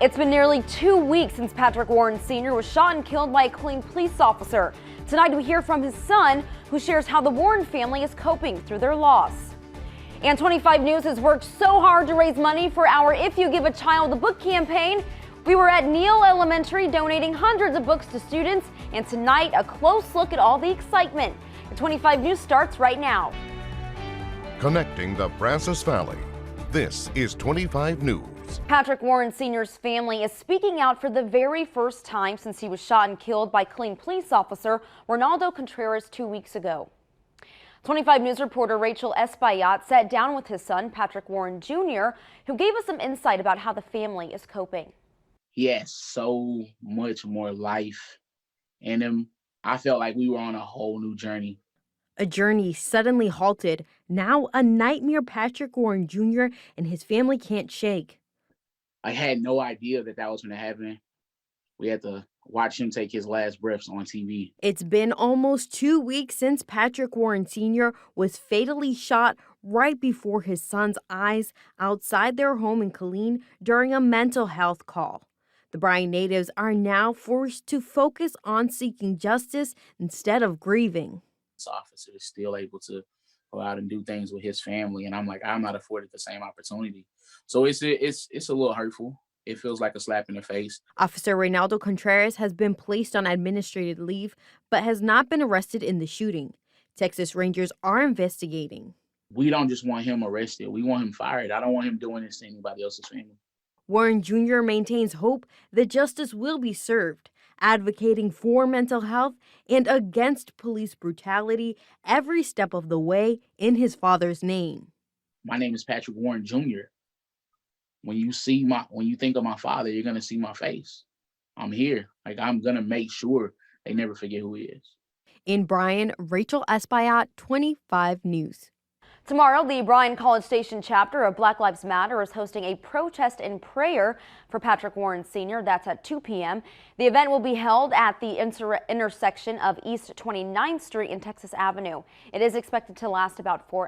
It's been nearly 2 weeks since Patrick Warren Sr. was shot and killed by a Killeen police officer. Tonight we hear from his son, who shares how the Warren family is coping through their loss. And 25 News has worked so hard to raise money for our If You Give a Child a Book campaign. We were at Neal Elementary donating hundreds of books to students, and tonight a close look at all the excitement. The 25 News starts right now. Connecting the Brazos Valley. This is 25 News. Patrick Warren Sr.'s family is speaking out for the very first time since he was shot and killed by Killeen police officer Ronaldo Contreras 2 weeks ago. 25 News reporter Rachel Espaillat sat down with his son, Patrick Warren Jr., who gave us some insight about how the family is coping. He has so much more life in him. I felt like we were on a whole new journey. A journey suddenly halted. Now a nightmare Patrick Warren Jr. and his family can't shake. I had no idea that was going to happen. We had to watch him take his last breaths on TV. It's been almost 2 weeks since Patrick Warren Sr. was fatally shot right before his son's eyes outside their home in Killeen during a mental health call. The Bryan natives are now forced to focus on seeking justice instead of grieving. This officer is still able to go out and do things with his family, and I'm not afforded the same opportunity. So it's a little hurtful. It feels like a slap in the face. Officer Ronaldo Contreras has been placed on administrative leave, but has not been arrested in the shooting. Texas Rangers are investigating. We don't just want him arrested. We want him fired. I don't want him doing this to anybody else's family. Warren Jr. maintains hope that justice will be served, advocating for mental health and against police brutality every step of the way in his father's name. My name is Patrick Warren Jr. When you think of my father, you're gonna see my face. I'm here. I'm gonna make sure they never forget who he is. In Bryan, Rachel Espaillat, 25 News. Tomorrow, the Bryan College Station chapter of Black Lives Matter is hosting a protest and prayer for Patrick Warren Sr. That's at 2 p.m. The event will be held at the intersection of East 29th Street and Texas Avenue. It is expected to last about 4 hours.